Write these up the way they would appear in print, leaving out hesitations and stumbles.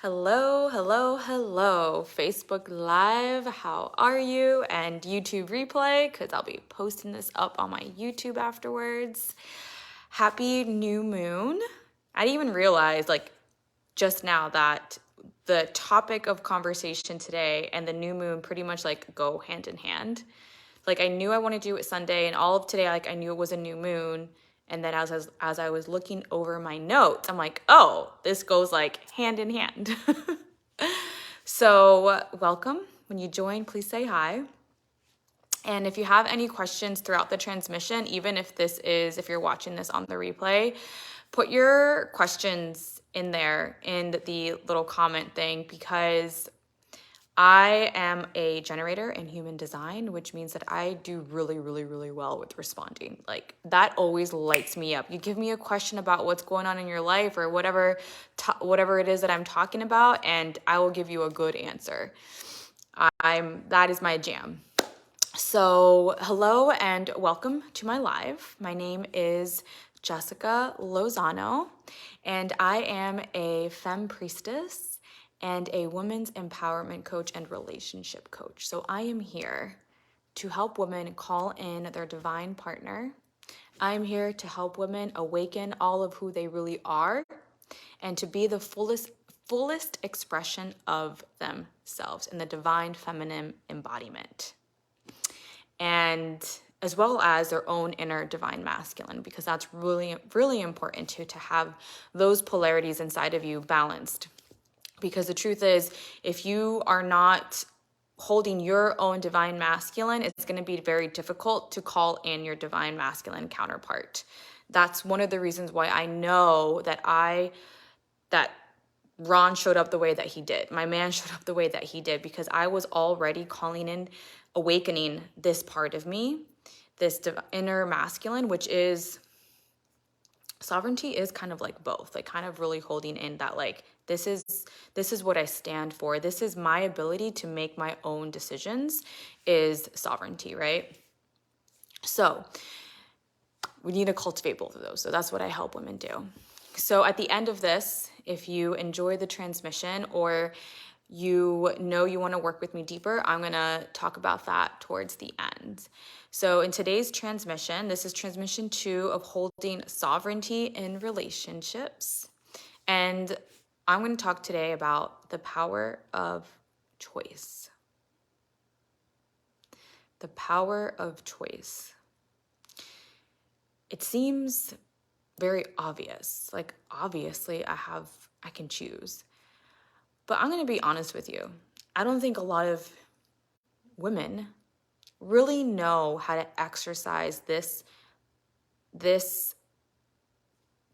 Hello, hello, hello, Facebook Live, how are you? And YouTube replay, because I'll be posting this up on my YouTube afterwards. Happy new moon. I didn't even realize, just now that the topic of conversation today and the new moon pretty much, go hand in hand. I knew I wanted to do it Sunday, and all of today, I knew it was a new moon. And then as I was looking over my notes, I'm like, oh, this goes hand in hand. So welcome. When you join, please say hi. And if you have any questions throughout the transmission, even if you're watching this on the replay, put your questions in there in the little comment thing, because I am a generator in human design, which means that I do really, really, really well with responding. That always lights me up. You give me a question about what's going on in your life or whatever it is that I'm talking about, and I will give you a good answer. That is my jam. So hello and welcome to my live. My name is Jessica Lozano, and I am a femme priestess and a women's empowerment coach and relationship coach. So I am here to help women call in their divine partner. I'm here to help women awaken all of who they really are and to be the fullest expression of themselves in the divine feminine embodiment. And as well as their own inner divine masculine, because that's really, really important to have those polarities inside of you balanced. Because the truth is, if you are not holding your own divine masculine, it's going to be very difficult to call in your divine masculine counterpart. That's one of the reasons why I know that Ron showed up the way that he did. My man showed up the way that he did, because I was already calling in, awakening this part of me, this inner masculine, which is sovereignty, is kind of like both, kind of really holding in that this is what I stand for. This is my ability to make my own decisions, is sovereignty, right? So we need to cultivate both of those. So that's what I help women do. So at the end of this, if you enjoy the transmission or you want to work with me deeper, I'm going to talk about that towards the end. So in today's transmission, this is transmission 2 of holding sovereignty in relationships. And I'm going to talk today about the power of choice. The power of choice. It seems very obvious. Obviously I can choose. But I'm going to be honest with you. I don't think a lot of women really know how to exercise this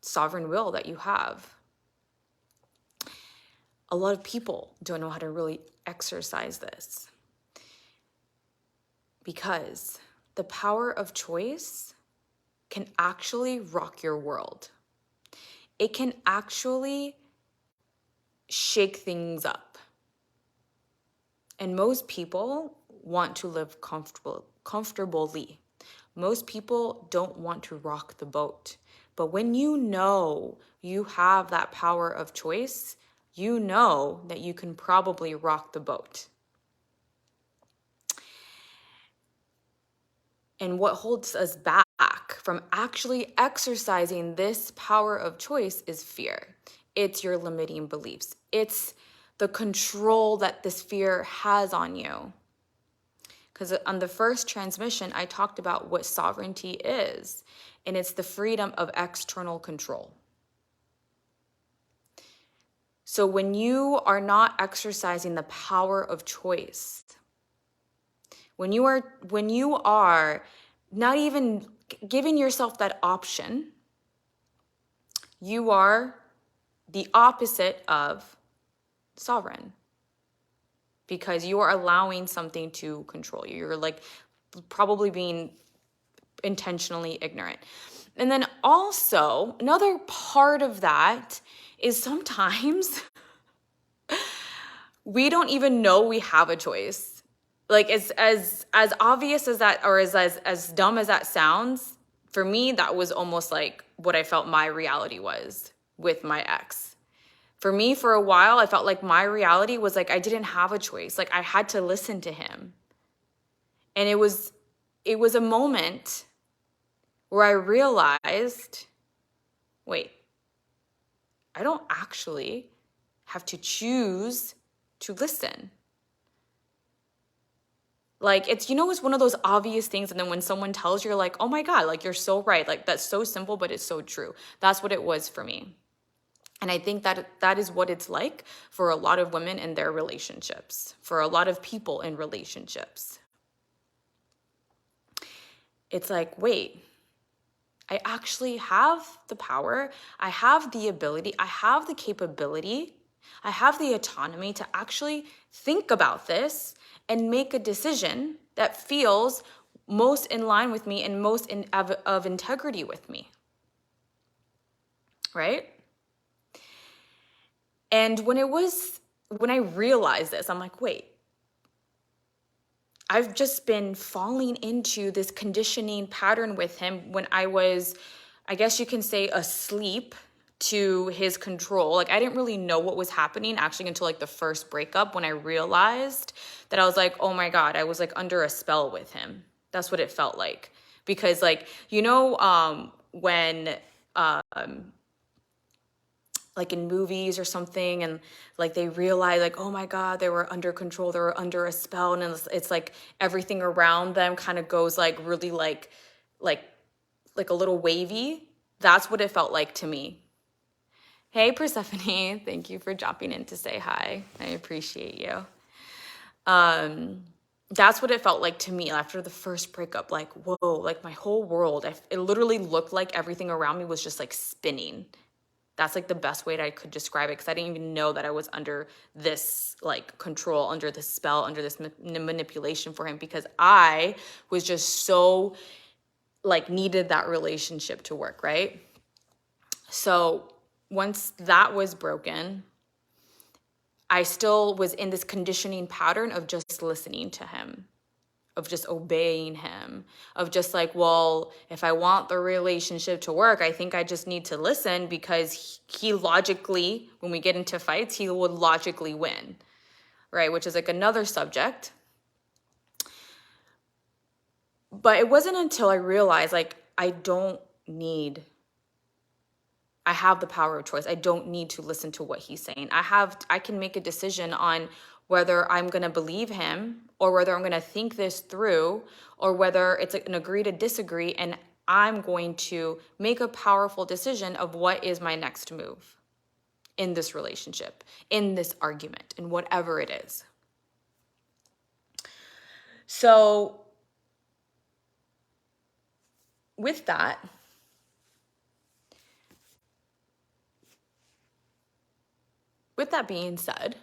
sovereign will that you have. A lot of people don't know how to really exercise this, because the power of choice can actually rock your world. It can actually shake things up. And most people want to live comfortably. Most people don't want to rock the boat. But when you know you have that power of choice, you know that you can probably rock the boat. And what holds us back from actually exercising this power of choice is fear. It's your limiting beliefs. It's the control that this fear has on you. Because on the first transmission, I talked about what sovereignty is, and it's the freedom of external control. So when you are not exercising the power of choice, when you are not even giving yourself that option, you are the opposite of sovereign, because you are allowing something to control you. You're probably being intentionally ignorant. And then also another part of that is sometimes we don't even know we have a choice. As obvious as that, or as dumb as that sounds, for me, that was almost what I felt my reality was with my ex. For me, for a while, I felt like my reality was like I didn't have a choice. Like I had to listen to him. And it was a moment where I realized, wait, I don't actually have to choose to listen. Like it's one of those obvious things. And then when someone tells you, you're like, oh my God, like you're so right. Like that's so simple, but it's so true. That's what it was for me. And I think that is what it's like for a lot of women in their relationships, for a lot of people in relationships. It's like, wait, I actually have the power, I have the ability, I have the capability, I have the autonomy to actually think about this and make a decision that feels most in line with me and most of integrity with me. Right? And when I realized this, I'm like, wait, I've just been falling into this conditioning pattern with him when I was, I guess you can say, asleep to his control. Like I didn't really know what was happening actually until like the first breakup, when I realized that I was like, oh my God, I was like under a spell with him. That's what it felt like. Because like, when like in movies or something, and like they realize like, oh my God, they were under control, they were under a spell, and it's like everything around them kind of goes like really like a little wavy. That's what it felt like to me. Hey Persephone, thank you for dropping in to say hi. I appreciate you. That's what it felt like to me after the first breakup. Like, whoa, like my whole world, it literally looked like everything around me was just like spinning. That's like the best way that I could describe it, because I didn't even know that I was under this like control, under this spell, under this manipulation for him, because I was just so like needed that relationship to work, right? So once that was broken, I still was in this conditioning pattern of just listening to him, of just obeying him, of just like, well, if I want the relationship to work, I think I just need to listen, because he logically, when we get into fights, he would logically win, right? Which is like another subject. But it wasn't until I realized like, I have the power of choice. I don't need to listen to what he's saying. I can make a decision on whether I'm going to believe him, or whether I'm going to think this through, or whether it's an agree to disagree, and I'm going to make a powerful decision of what is my next move in this relationship, in this argument, in whatever it is. So with that, being said,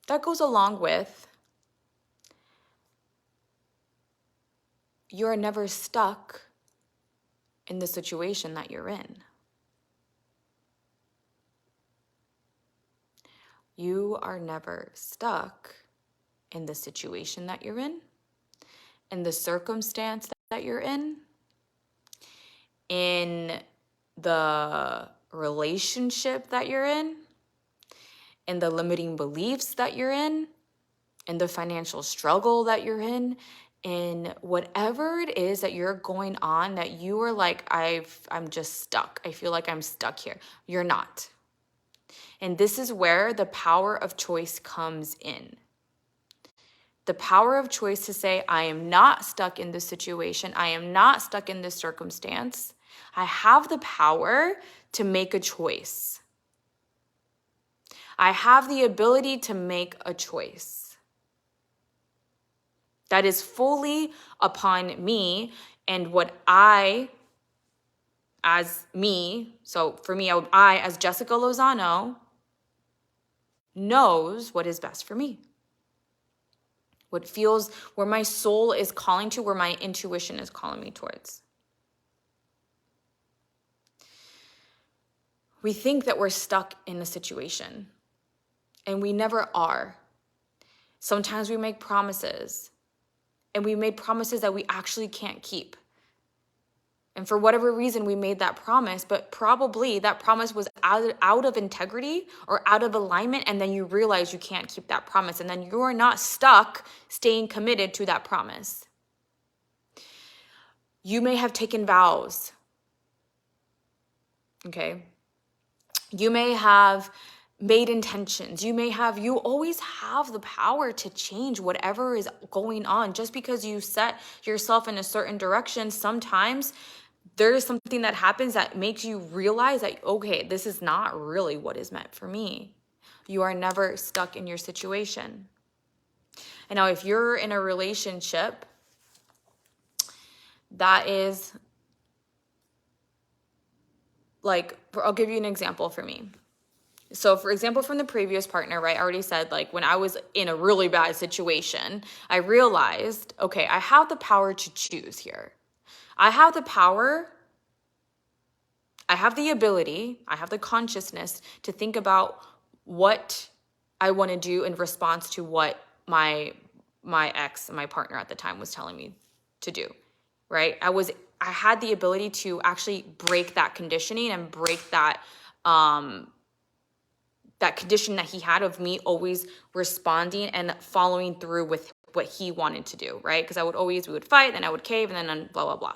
that goes along with, you're never stuck in the situation that you're in. You are never stuck in the situation that you're in the circumstance that you're in the relationship that you're in the limiting beliefs that you're in the financial struggle that you're in whatever it is that you're going on, that you are like, I'm just stuck. I feel like I'm stuck here. You're not. And this is where the power of choice comes in. The power of choice to say, I am not stuck in this situation. I am not stuck in this circumstance. I have the power to make a choice. I have the ability to make a choice. That is fully upon me and what I, as me, so for me, I as Jessica Lozano, knows what is best for me. What feels, where my soul is calling to, where my intuition is calling me towards. We think that we're stuck in a situation, and we never are. Sometimes we make promises, and we made promises that we actually can't keep. And for whatever reason, we made that promise, but probably that promise was out of integrity or out of alignment. And then you realize you can't keep that promise. And then you're not stuck staying committed to that promise. You may have taken vows. Okay. You may have made intentions. You always have the power to change whatever is going on. Just because you set yourself in a certain direction, sometimes there is something that happens that makes you realize that, okay, this is not really what is meant for me. You are never stuck in your situation. And now if you're in a relationship that is like, I'll give you an example for me. So for example, from the previous partner, right? I already said, like, when I was in a really bad situation, I realized, okay, I have the power to choose here. I have the power, I have the ability, I have the consciousness to think about what I want to do in response to what my ex, my partner at the time, was telling me to do, right? I had the ability to actually break that conditioning and break that that condition that he had of me always responding and following through with what he wanted to do, right? Because we would fight, then I would cave, and then blah, blah, blah.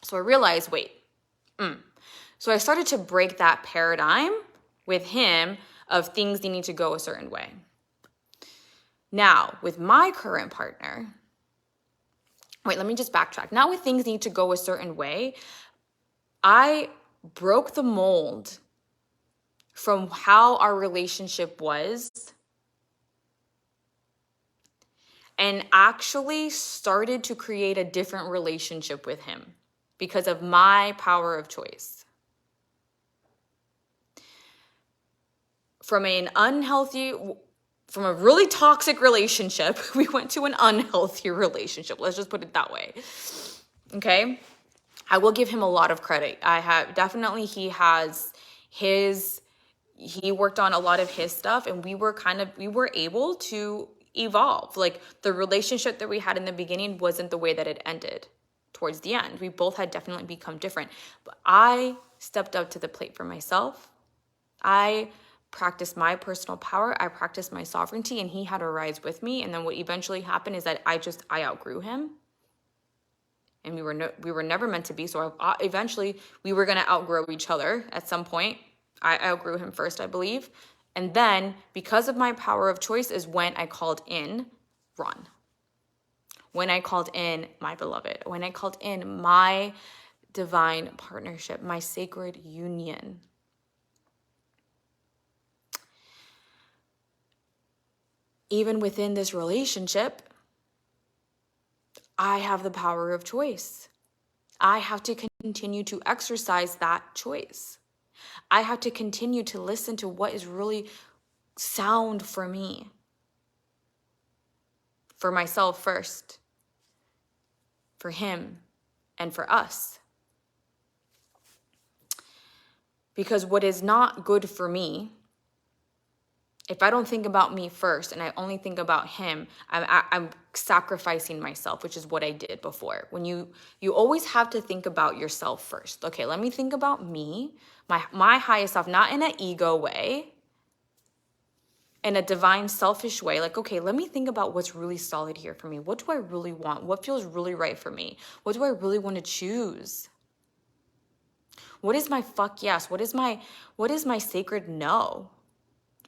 So I realized, So I started to break that paradigm with him of things needing to go a certain way. Now, with my current partner, let me just backtrack. Now with things need to go a certain way, I broke the mold from how our relationship was and actually started to create a different relationship with him because of my power of choice. From a really toxic relationship, we went to an unhealthy relationship. Let's just put it that way. Okay? I will give him a lot of credit. He worked on a lot of his stuff, and we were able to evolve. Like, the relationship that we had in the beginning wasn't the way that it ended towards the end. We both had definitely become different. But I stepped up to the plate for myself. I practiced my personal power. I practiced my sovereignty, and he had to rise with me. And then what eventually happened is that I outgrew him. And we were never meant to be. So eventually we were going to outgrow each other at some point. I outgrew him first, I believe. And then because of my power of choice is when I called in Ron. When I called in my beloved. When I called in my divine partnership, my sacred union. Even within this relationship, I have the power of choice. I have to continue to exercise that choice. I have to continue to listen to what is really sound for me. For myself first. For him and for us. Because what is not good for me, if I don't think about me first and I only think about him, I'm sacrificing myself, which is what I did before. When you always have to think about yourself first. Okay, let me think about me, my highest self, not in an ego way, in a divine selfish way. Like, okay, let me think about what's really solid here for me. What do I really want? What feels really right for me? What do I really want to choose? What is my fuck yes? What is my sacred no?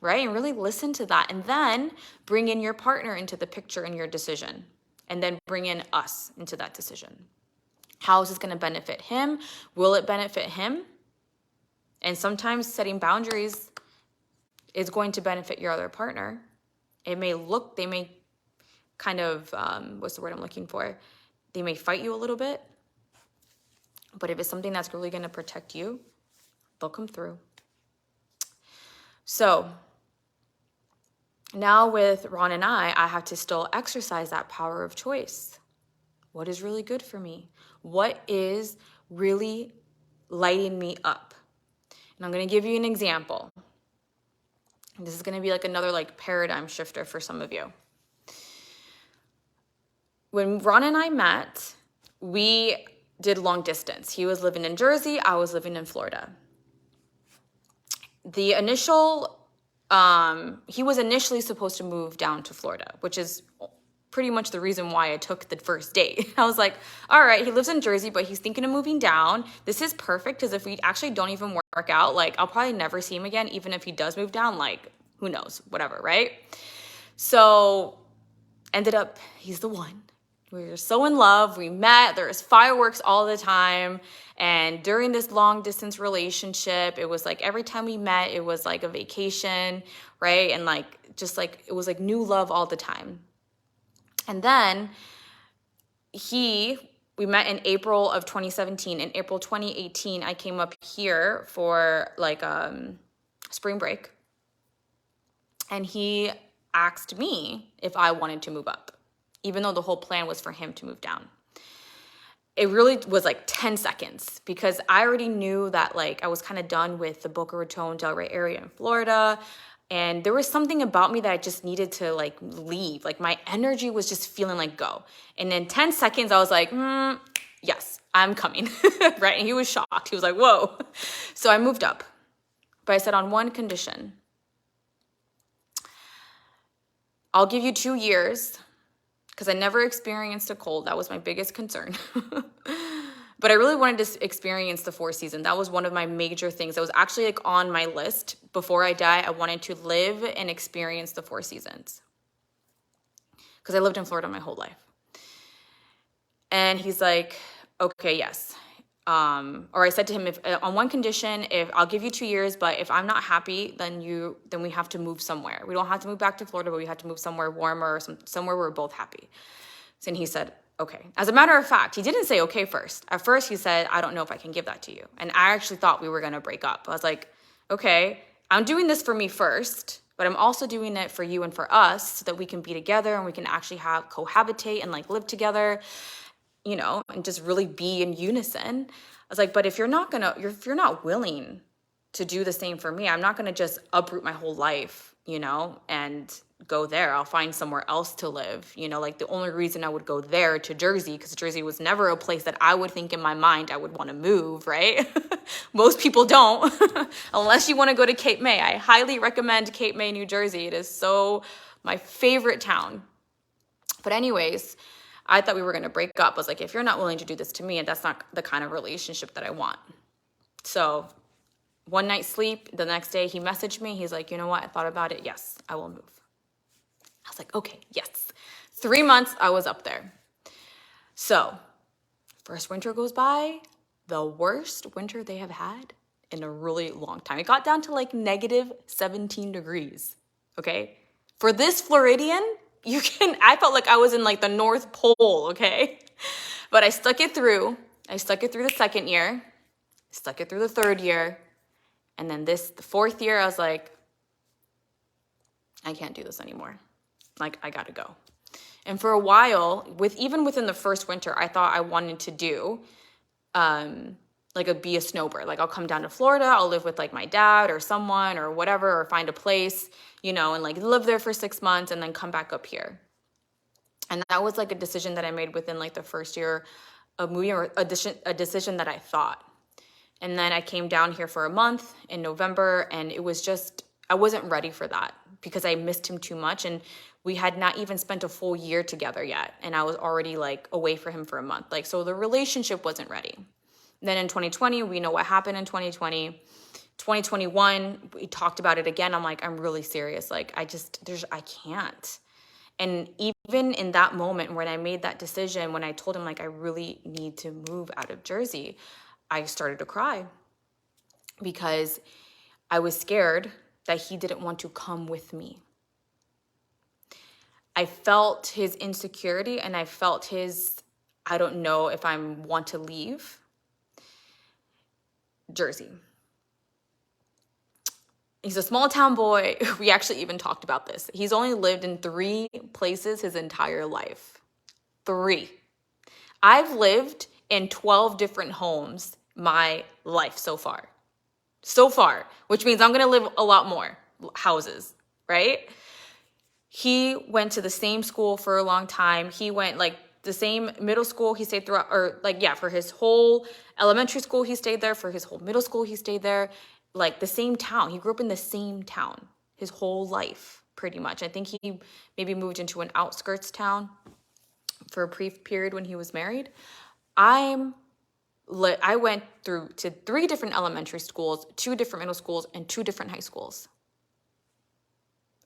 Right? And really listen to that. And then bring in your partner into the picture in your decision. And then bring in us into that decision. How is this going to benefit him? Will it benefit him? And sometimes setting boundaries is going to benefit your other partner. They may kind of, what's the word I'm looking for? They may fight you a little bit. But if it's something that's really going to protect you, they'll come through. So now with Ron and I have to still exercise that power of choice. What is really good for me? What is really lighting me up? And I'm going to give you an example. This is going to be like another paradigm shifter for some of you. When Ron and I met, we did long distance. He was living in Jersey, I was living in Florida. The initial, he was initially supposed to move down to Florida, which is pretty much the reason why I took the first date. I was like, all right, he lives in Jersey, but he's thinking of moving down. This is perfect, because if we actually don't even work out, like, I'll probably never see him again, even if he does move down, like, who knows, whatever, right? So ended up, he's the one. We were so in love. We met. There was fireworks all the time. And during this long distance relationship, it was like every time we met, it was like a vacation, right? And like, just like, it was like new love all the time. And then we met in April of 2017. In April 2018, I came up here for like spring break. And he asked me if I wanted to move up, even though the whole plan was for him to move down. It really was like 10 seconds, because I already knew that like I was kind of done with the Boca Raton, Delray area in Florida. And there was something about me that I just needed to like leave. Like my energy was just feeling like go. And in 10 seconds, I was like, yes, I'm coming, right? And he was shocked. He was like, whoa. So I moved up. But I said on one condition. I'll give you 2 years, because I never experienced a cold. That was my biggest concern. But I really wanted to experience the 4 seasons. That was one of my major things. That was actually like on my list. Before I die, I wanted to live and experience the 4 seasons, because I lived in Florida my whole life. And he's like, okay, yes. Or I said to him, if on one condition, if I'll give you 2 years, but if I'm not happy, then we have to move somewhere. We don't have to move back to Florida, but we have to move somewhere warmer, or somewhere where we're both happy. So, and he said, okay. As a matter of fact, he didn't say okay first. At first he said, I don't know if I can give that to you. And I actually thought we were going to break up. I was like, okay, I'm doing this for me first, but I'm also doing it for you and for us, so that we can be together and we can actually cohabitate and like live together, you know, and just really be in unison. I was like, but if you're not willing to do the same for me, I'm not going to just uproot my whole life, you know, and go there. I'll find somewhere else to live. You know, like the only reason I would go there to Jersey, because Jersey was never a place that I would think in my mind I would want to move, right? Most people don't, unless you want to go to Cape May. I highly recommend Cape May, New Jersey. It is so my favorite town. But anyways, I thought we were going to break up. I was like, if you're not willing to do this to me, and that's not the kind of relationship that I want. So one night sleep, the next day he messaged me. He's like, you know what? I thought about it. Yes, I will move. I was like, okay, yes. 3 months I was up there. So first winter goes by, the worst winter they have had in a really long time. It got down to like negative 17 degrees, okay? For this Floridian, I felt like I was in like the North Pole, okay? But I stuck it through. I stuck it through the second year, stuck it through the third year, and then the 4th year, I was like, I can't do this anymore. Like, I gotta go. And for a while, even within the first winter, I thought I wanted to do, be a snowbird. Like, I'll come down to Florida, I'll live with like my dad or someone or whatever, or find a place, you know, and like live there for 6 months and then come back up here. And that was like a decision that I made within like the first year of moving, or a decision that I thought. And then I came down here for a month in November, and it was just, I wasn't ready for that, because I missed him too much, and we had not even spent a full year together yet, and I was already like away for him for a month. Like, so the relationship wasn't ready. Then in 2020, we know what happened in 2020. 2021, we talked about it again. I'm like, I'm really serious. Like, I can't. And even in that moment when I made that decision, when I told him like, I really need to move out of Jersey, I started to cry, because I was scared that he didn't want to come with me. I felt his insecurity, and I felt his, I don't know if I want to leave Jersey. He's a small town boy. We actually even talked about this. He's only lived in 3 places his entire life. 3. I've lived in 12 different homes my life so far. Which means I'm going to live a lot more houses, right? He went to the same school for a long time. He went like the same middle school he stayed throughout, or like, yeah, for his whole elementary school, he stayed there. For his whole middle school, he stayed there. Like the same town. He grew up in the same town his whole life, pretty much. I think he maybe moved into an outskirts town for a brief period when he was married. I went through to 3 different elementary schools, 2 different middle schools, and 2 different high schools.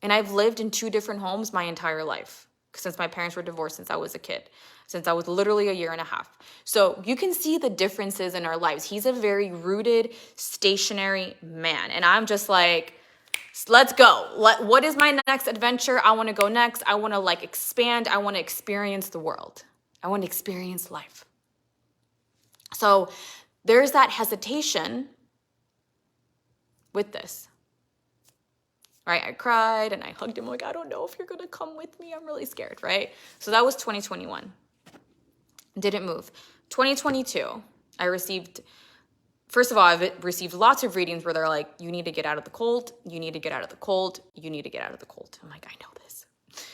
And I've lived in 2 different homes my entire life, since my parents were divorced since I was a kid, since I was literally a year and a half. So you can see the differences in our lives. He's a very rooted, stationary man. And I'm just like, let's go. What is my next adventure? I want to go next. I want to like expand. I want to experience the world. I want to experience life. So there's that hesitation with this. Right? I cried and I hugged him like, I don't know if you're going to come with me. I'm really scared, right? So that was 2021. Didn't move. 2022, I received, first of all, I've received lots of readings where they're like, you need to get out of the cold. You need to get out of the cold. You need to get out of the cold. I'm like, I know this.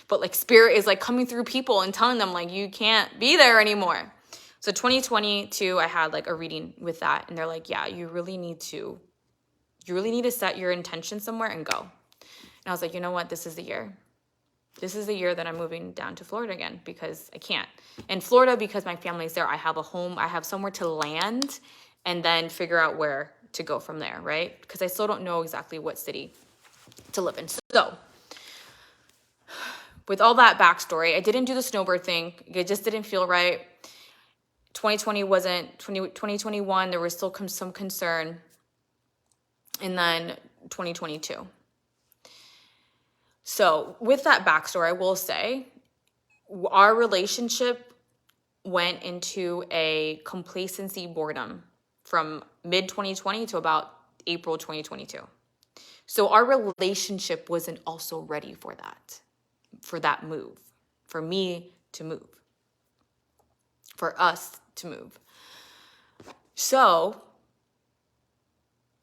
But like spirit is like coming through people and telling them like, you can't be there anymore. So 2022, I had like a reading with that. And they're like, yeah, you really need to set your intention somewhere and go. And I was like, you know what? This is the year. This is the year that I'm moving down to Florida again because I can't. In Florida, because my family's there, I have a home. I have somewhere to land and then figure out where to go from there, right? Because I still don't know exactly what city to live in. So with all that backstory, I didn't do the snowbird thing. It just didn't feel right. 2021, there was still some concern. And then 2022. So with that backstory, I will say our relationship went into a complacency boredom from mid-2020 to about April 2022. So our relationship wasn't also ready for that move, for me to move, for us to move. So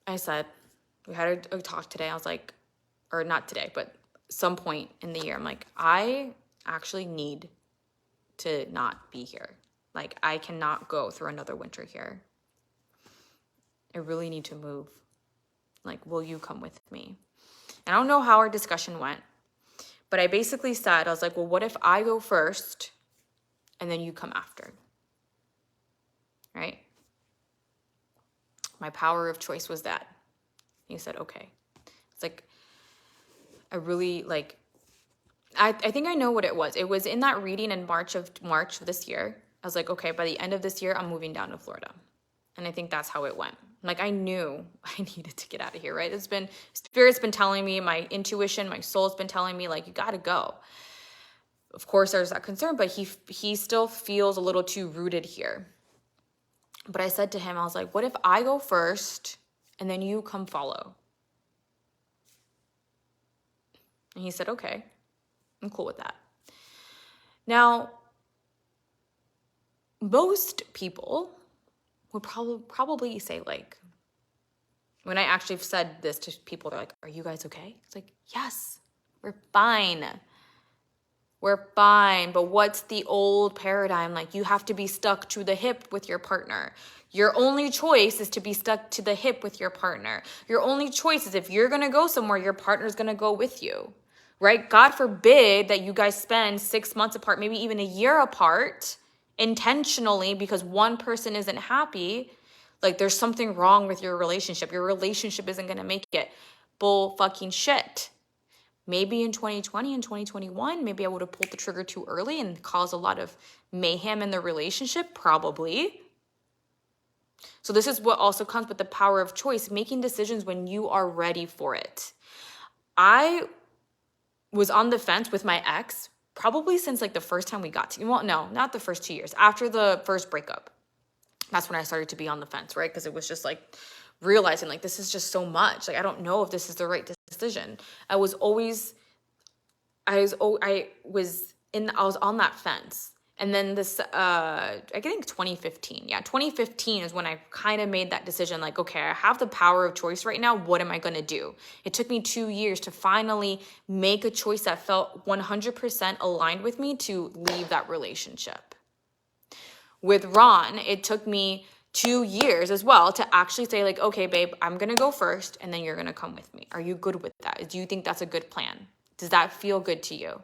I said, we had a talk today. I was like, or not today, but some point in the year, I'm like, I actually need to not be here. Like, I cannot go through another winter here. I really need to move. Like, will you come with me? And I don't know how our discussion went, but I basically said, I was like, well, what if I go first and then you come after? Right? My power of choice was that. He said, okay. It's like, I really like, I think I know what it was. It was in that reading in March of this year. I was like, okay, by the end of this year, I'm moving down to Florida. And I think that's how it went. Like, I knew I needed to get out of here, right? Spirit's been telling me, my intuition, my soul's been telling me, like, you got to go. Of course, there's that concern, but he still feels a little too rooted here. But I said to him, I was like, what if I go first and then you come follow? And he said, okay, I'm cool with that. Now, most people would probably say, like, when I actually said this to people, they're like, are you guys okay? It's like, yes, we're fine. We're fine. But what's the old paradigm? Like, you have to be stuck to the hip with your partner. Your only choice is to be stuck to the hip with your partner. Your only choice is if you're going to go somewhere, your partner's going to go with you, right? God forbid that you guys spend 6 months apart, maybe even a year apart intentionally because one person isn't happy. Like, there's something wrong with your relationship. Your relationship isn't going to make it. Bull fucking shit. Maybe in 2020 and 2021, maybe I would have pulled the trigger too early and caused a lot of mayhem in the relationship, probably. So this is what also comes with the power of choice, making decisions when you are ready for it. I was on the fence with my ex probably since like the first time we got to, well, no, not the first 2 years. After the first breakup, that's when I started to be on the fence, right? Because it was just like realizing like, this is just so much. Like, I don't know if this is the right decision. I was on that fence. And then this, I think 2015. Yeah, 2015 is when I kind of made that decision. Like, okay, I have the power of choice right now. What am I going to do? It took me 2 years to finally make a choice that felt 100% aligned with me to leave that relationship. With Ron, it took me 2 years as well to actually say like, okay, babe, I'm going to go first and then you're going to come with me. Are you good with that? Do you think that's a good plan? Does that feel good to you?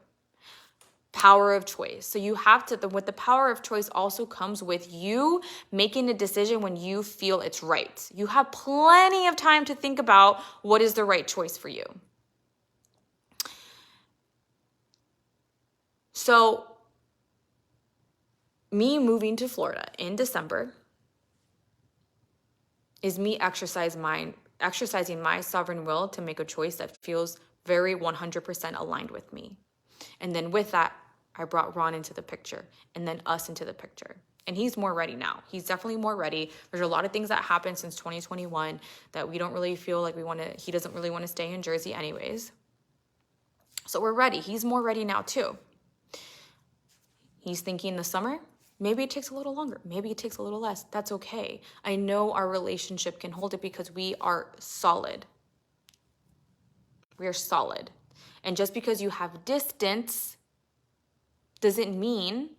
Power of choice. So you have to, with the power of choice also comes with you making a decision when you feel it's right. You have plenty of time to think about what is the right choice for you. So me moving to Florida in December is me exercising my sovereign will to make a choice that feels very 100% aligned with me. And then with that, I brought Ron into the picture and then us into the picture. And he's more ready now. He's definitely more ready. There's a lot of things that happened since 2021 that we don't really feel like he doesn't really want to stay in Jersey anyways. So we're ready. He's more ready now too. He's thinking the summer. Maybe it takes a little longer. Maybe it takes a little less. That's okay. I know our relationship can hold it because we are solid. We are solid. And just because you have distance doesn't mean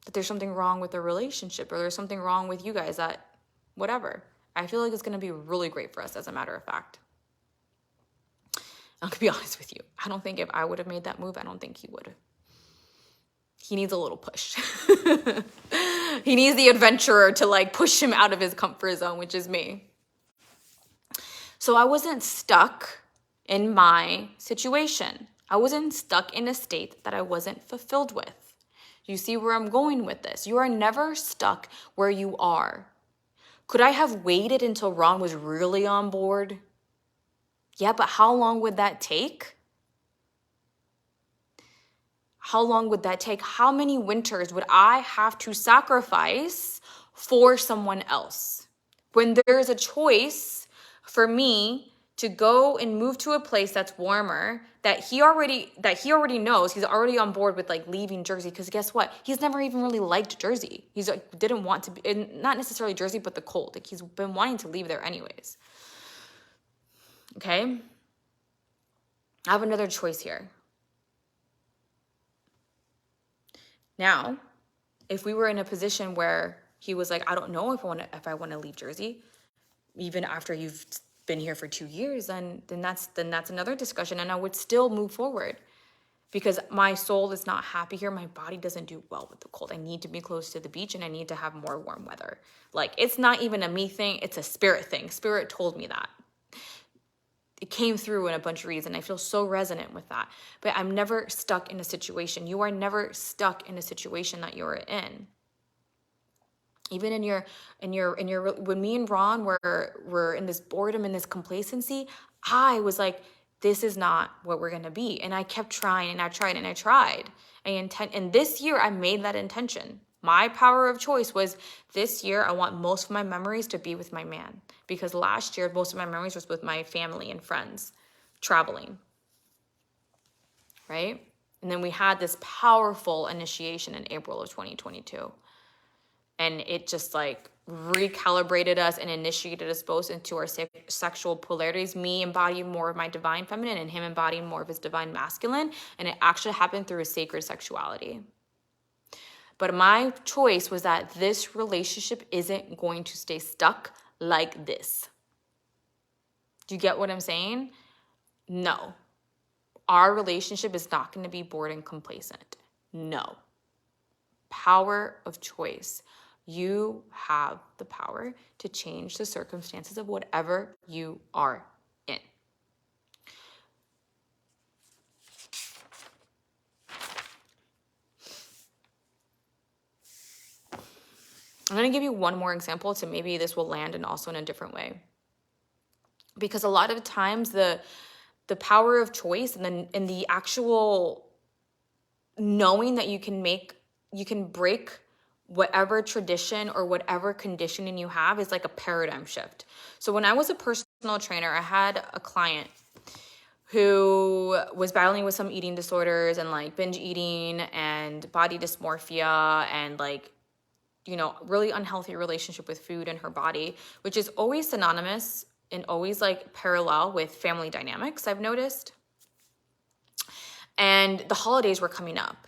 that there's something wrong with the relationship or there's something wrong with you guys, that whatever. I feel like it's going to be really great for us, as a matter of fact. I'm going to be honest with you. I don't think if I would have made that move, I don't think he would have. He needs a little push. He needs the adventurer to like push him out of his comfort zone, which is me. So I wasn't stuck in my situation. I wasn't stuck in a state that I wasn't fulfilled with. You see where I'm going with this? You are never stuck where you are. Could I have waited until Ron was really on board? Yeah, but how long would that take? How long would that take? How many winters would I have to sacrifice for someone else? When there's a choice for me to go and move to a place that's warmer, that he already knows, he's already on board with like leaving Jersey, because guess what? He's never even really liked Jersey. He's like, didn't want to be, not necessarily Jersey, but the cold. Like he's been wanting to leave there anyways. Okay? I have another choice here. Now, if we were in a position where he was like, I don't know if I want to leave Jersey, even after you've been here for 2 years, then that's another discussion, and I would still move forward because my soul is not happy here. My body doesn't do well with the cold. I need to be close to the beach and I need to have more warm weather. Like, it's not even a me thing, it's a spirit thing. Spirit told me that. It came through in a bunch of reasons. I feel so resonant with that. But I'm never stuck in a situation. You are never stuck in a situation that you're in. Even in your when me and Ron were in this boredom and this complacency, I was like, this is not what we're gonna be. And I kept trying and I tried and I tried. And this year I made that intention. My power of choice was, this year I want most of my memories to be with my man. Because last year most of my memories was with my family and friends, traveling. Right? And then we had this powerful initiation in April of 2022. And it just like recalibrated us and initiated us both into our sexual polarities, me embodying more of my divine feminine and him embodying more of his divine masculine. And it actually happened through a sacred sexuality. But my choice was that this relationship isn't going to stay stuck like this. Do you get what I'm saying? No. Our relationship is not going to be bored and complacent. No. Power of choice. You have the power to change the circumstances of whatever you are in. I'm going to give you one more example to maybe this will land and also in a different way. Because a lot of times the power of choice and the actual knowing that you can break whatever tradition or whatever conditioning you have is like a paradigm shift. So when I was a personal trainer, I had a client who was battling with some eating disorders and like binge eating and body dysmorphia and like, really unhealthy relationship with food and her body, which is always synonymous and always like parallel with family dynamics, I've noticed. And the holidays were coming up.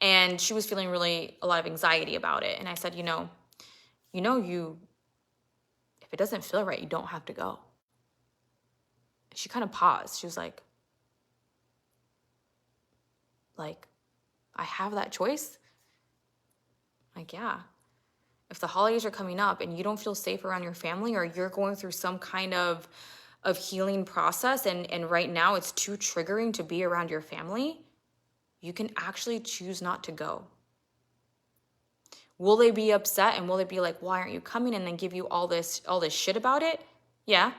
And she was feeling really a lot of anxiety about it. And I said, if it doesn't feel right, you don't have to go. She kind of paused. She was like, I have that choice? Like, yeah. If the holidays are coming up and you don't feel safe around your family, or you're going through some kind of healing process, and right now it's too triggering to be around your family, you can actually choose not to go. Will they be upset, and will they be like, why aren't you coming, and then give you all this shit about it? Yeah.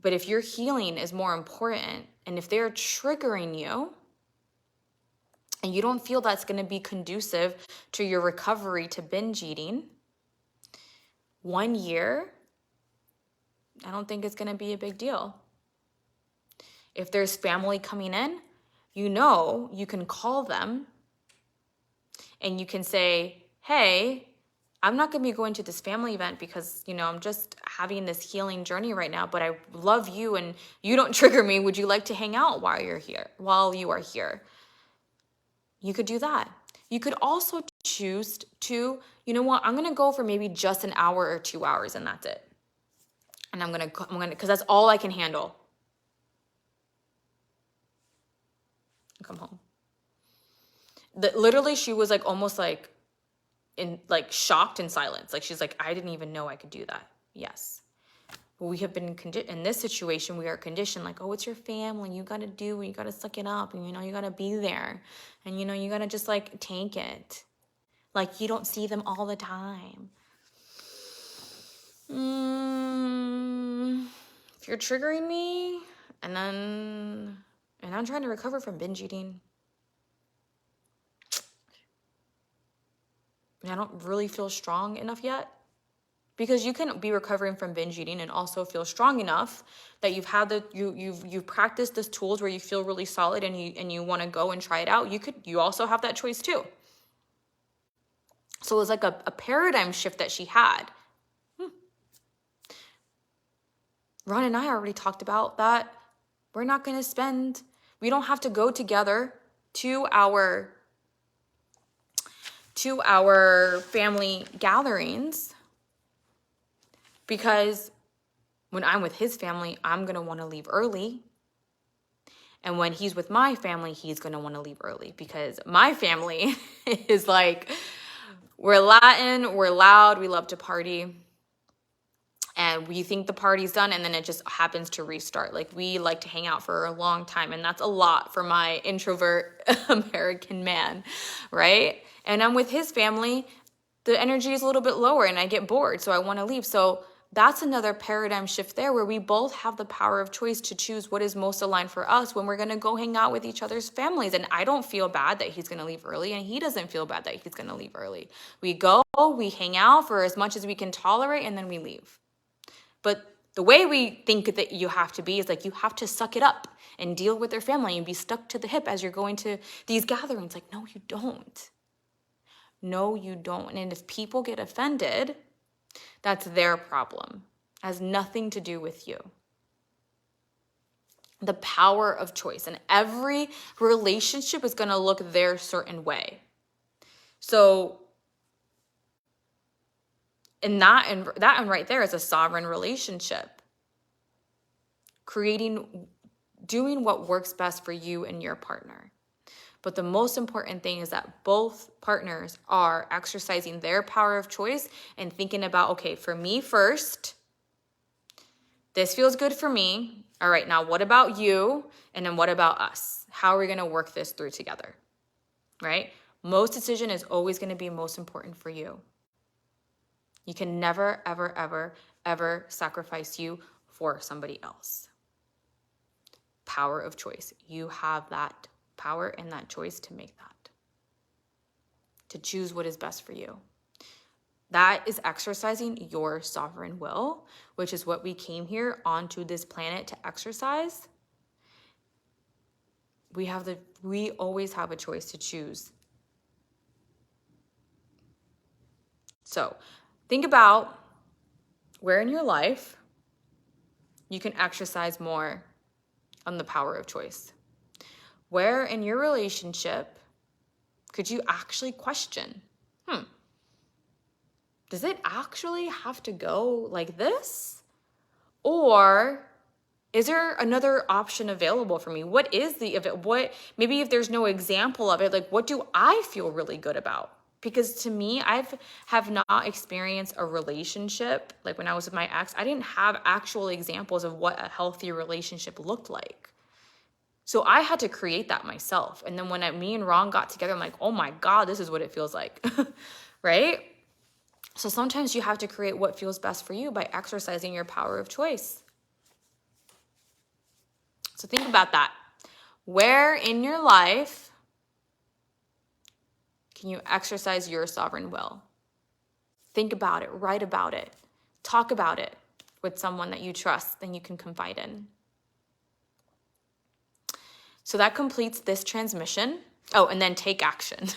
But if your healing is more important, and if they're triggering you, and you don't feel that's going to be conducive to your recovery to binge eating, 1 year, I don't think it's going to be a big deal. If there's family coming in, you can call them and you can say, hey, I'm not going to be going to this family event because, I'm just having this healing journey right now, but I love you and you don't trigger me. Would you like to hang out while you are here? You could do that. You could also choose to, I'm going to go for maybe just an hour or 2 hours, and that's it. And I'm going to, because that's all I can handle. Come home. Literally, she was almost shocked and silence. She's like, I didn't even know I could do that. Yes. We have been in this situation, we are conditioned oh, it's your family. You got to do it. You got to suck it up. And, you got to be there. And, you got to just take it. You don't see them all the time. If you're triggering me and I'm trying to recover from binge eating, and I don't really feel strong enough yet, because you can be recovering from binge eating and also feel strong enough that you've practiced these tools where you feel really solid and you want to go and try it out. You also have that choice too. So it was a paradigm shift that she had. Ron and I already talked about that. We don't have to go together to our family gatherings, because when I'm with his family, I'm going to want to leave early. And when he's with my family, he's going to want to leave early, because my family is we're Latin, we're loud, we love to party. And we think the party's done, and then it just happens to restart. We like to hang out for a long time, and that's a lot for my introvert American man, right? And I'm with his family, the energy is a little bit lower, and I get bored, so I want to leave. So that's another paradigm shift there, where we both have the power of choice to choose what is most aligned for us when we're going to go hang out with each other's families. And I don't feel bad that he's going to leave early, and he doesn't feel bad that he's going to leave early. We go, we hang out for as much as we can tolerate, and then we leave. But the way we think that you have to be is you have to suck it up and deal with their family and be stuck to the hip as you're going to these gatherings. No, you don't. No, you don't. And if people get offended, that's their problem. It has nothing to do with you. The power of choice. And every relationship is going to look their certain way. So, and that right there is a sovereign relationship. Doing what works best for you and your partner. But the most important thing is that both partners are exercising their power of choice and thinking about, okay, for me first, this feels good for me. All right, now what about you? And then what about us? How are we going to work this through together? Right? Most decision is always going to be most important for you. You can never, ever, ever, ever sacrifice you for somebody else. Power of choice. You have that power and that choice to make that. To choose what is best for you. That is exercising your sovereign will, which is what we came here onto this planet to exercise. We always have a choice to choose. So, think about where in your life you can exercise more on the power of choice. Where in your relationship could you actually question, does it actually have to go like this? Or is there another option available for me? What is maybe if there's no example of it, like what do I feel really good about? Because to me, have not experienced a relationship. Like when I was with my ex, I didn't have actual examples of what a healthy relationship looked like. So I had to create that myself. And then when me and Ron got together, I'm like, oh my God, this is what it feels like, right? So sometimes you have to create what feels best for you by exercising your power of choice. So think about that. Where in your life can you exercise your sovereign will? Think about it, write about it, talk about it with someone that you trust and you can confide in. So that completes this transmission. Oh, and then take action.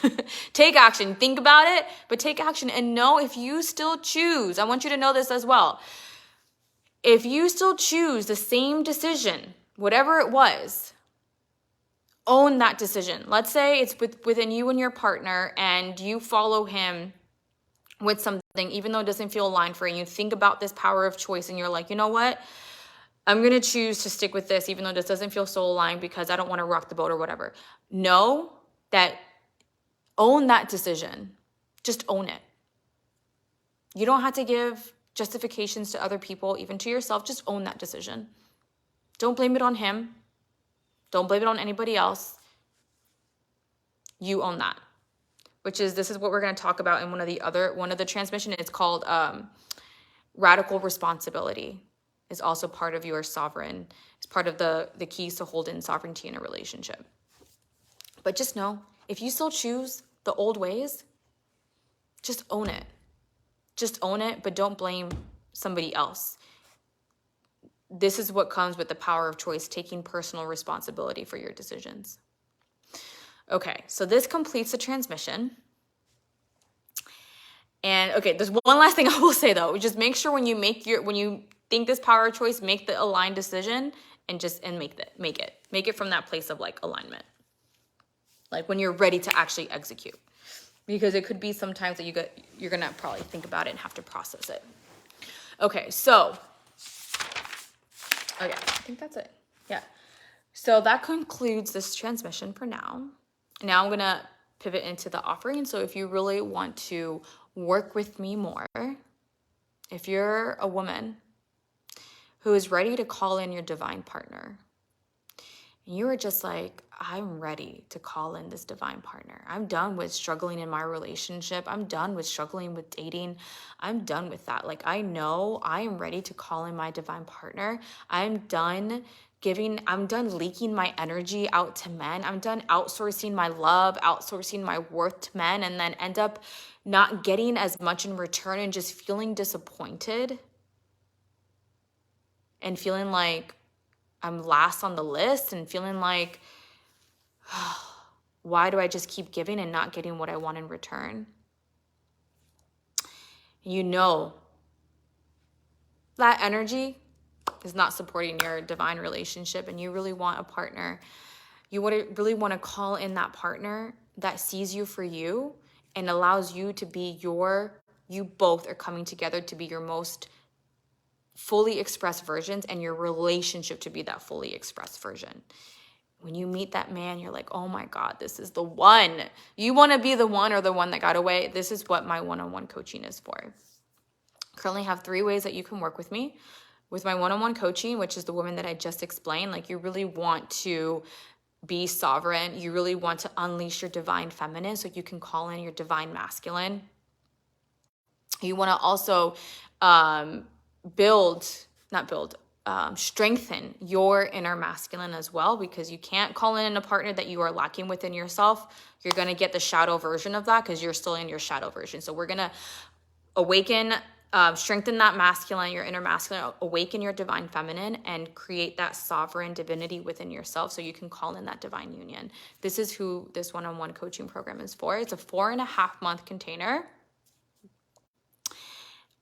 Take action. Think about it, but take action. And know if you still choose, I want you to know this as well. If you still choose the same decision, whatever it was, own that decision. Let's say it's within you and your partner and you follow him with something, even though it doesn't feel aligned for you. You think about this power of choice and you're like, you know what? I'm going to choose to stick with this, even though this doesn't feel so aligned because I don't want to rock the boat or whatever. Know that, own that decision. Just own it. You don't have to give justifications to other people, even to yourself. Just own that decision. Don't blame it on him. Don't blame it on anybody else. You own that. This is what we're going to talk about in one of the transmission. It's called radical responsibility. Is also part of your sovereign. It's part of the keys to hold in sovereignty in a relationship. But just know, if you still choose the old ways, just own it. Just own it, but don't blame somebody else. This is what comes with the power of choice, taking personal responsibility for your decisions. Okay, so this completes the transmission. And okay, there's one last thing I will say though. Just make sure when you think this power of choice, make the aligned decision and make it from that place of like alignment. Like when you're ready to actually execute. Because it could be sometimes that you're gonna probably think about it and have to process it. Okay, so I think that's it. Yeah. So that concludes this transmission for now. Now I'm gonna pivot into the offering. So if you really want to work with me more, if you're a woman who is ready to call in your divine partner, and you are just like, I'm ready to call in this divine partner. I'm done with struggling in my relationship. I'm done with struggling with dating. I'm done with that. Like, I know I am ready to call in my divine partner. I'm done leaking my energy out to men. I'm done outsourcing my love, outsourcing my worth to men, and then end up not getting as much in return and just feeling disappointed and feeling like I'm last on the list and feeling like, why do I just keep giving and not getting what I want in return? You know that energy is not supporting your divine relationship, and you really want a partner. You really want to call in that partner that sees you for you and allows you to be you both are coming together to be your most fully expressed versions, and your relationship to be that fully expressed version. When you meet that man, you're like, oh my God, this is the one. You want to be the one or the one that got away. This is what my one-on-one coaching is for. Currently have 3 ways that you can work with me. With my one-on-one coaching, which is the woman that I just explained, like you really want to be sovereign. You really want to unleash your divine feminine so you can call in your divine masculine. You want to also strengthen your inner masculine as well, because you can't call in a partner that you are lacking within yourself. You're going to get the shadow version of that because you're still in your shadow version. So we're going to awaken, strengthen that masculine, your inner masculine, awaken your divine feminine, and create that sovereign divinity within yourself so you can call in that divine union. This is who this one-on-one coaching program is for. It's a 4.5-month container.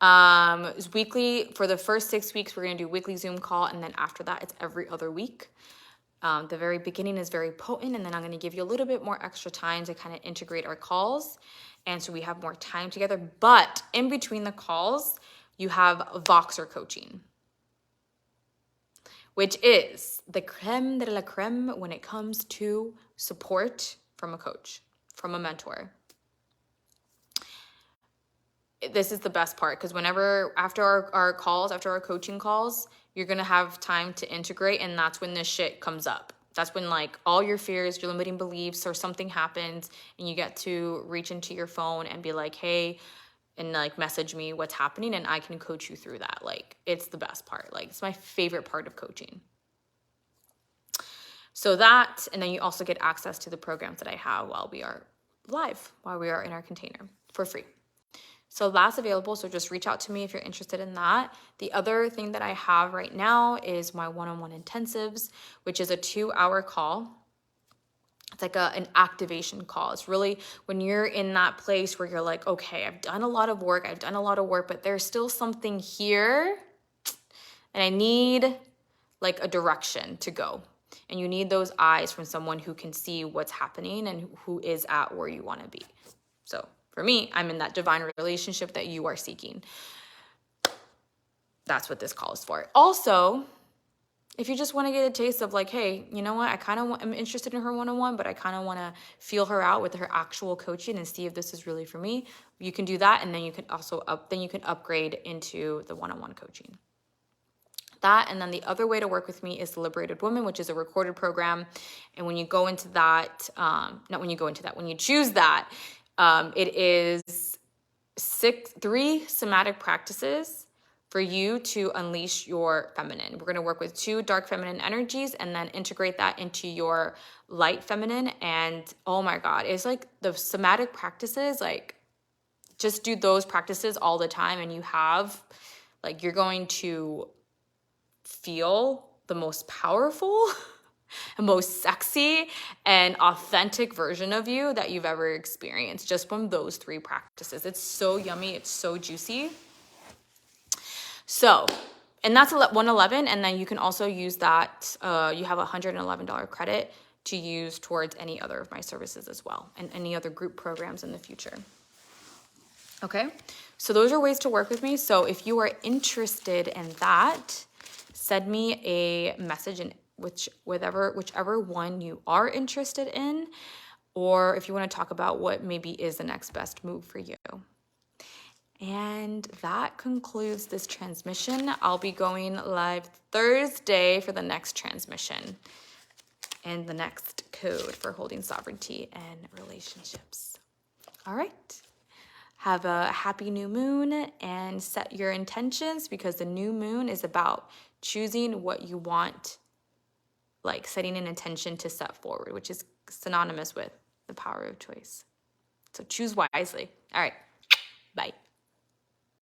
It's weekly. For the first 6 weeks, we're going to do weekly Zoom call. And then after that, it's every other week. The very beginning is very potent, and then I'm going to give you a little bit more extra time to kind of integrate our calls. And so we have more time together. But in between the calls, you have Voxer coaching, which is the creme de la creme when it comes to support from a coach, from a mentor. This is the best part, because whenever after our calls, after our coaching calls, you're going to have time to integrate, and that's when this shit comes up. That's when like all your fears, your limiting beliefs, or something happens, and you get to reach into your phone and be like, hey, and like message me what's happening, and I can coach you through that. Like, it's the best part. Like, it's my favorite part of coaching. So that, and then you also get access to the programs that I have while we are live, while we are in our container for free. So that's available. So just reach out to me if you're interested in that. The other thing that I have right now is my one-on-one intensives, which is a 2-hour call. It's like an activation call. It's really when you're in that place where you're like, okay, I've done a lot of work, but there's still something here, and I need like a direction to go. And you need those eyes from someone who can see what's happening and who is at where you want to be. So for me, I'm in that divine relationship that you are seeking. That's what this call is for. Also, if you just want to get a taste of like, hey, you know what? I'm interested in her one-on-one, but I kind of want to feel her out with her actual coaching and see if this is really for me. You can do that. And then you can also upgrade into the one-on-one coaching. That, and then the other way to work with me is the Liberated Woman, which is a recorded program. And when you go into that, when you choose that, it is 3 somatic practices for you to unleash your feminine. We're going to work with 2 dark feminine energies and then integrate that into your light feminine. And oh my God, it's like the somatic practices, like just do those practices all the time, and you're going to feel the most powerful and most sexy and authentic version of you that you've ever experienced just from those 3 practices. It's so yummy. It's so juicy. So, and that's 111. And then you can also use that. You have a $111 credit to use towards any other of my services as well, and any other group programs in the future. Okay. So those are ways to work with me. So if you are interested in that, send me a message in whichever one you are interested in, or if you want to talk about what maybe is the next best move for you. And that concludes this transmission. I'll be going live Thursday for the next transmission and the next code for holding sovereignty and relationships. All right. Have a happy new moon and set your intentions, because the new moon is about choosing what you want, like setting an intention to set forward, which is synonymous with the power of choice. So choose wisely. All right. Bye.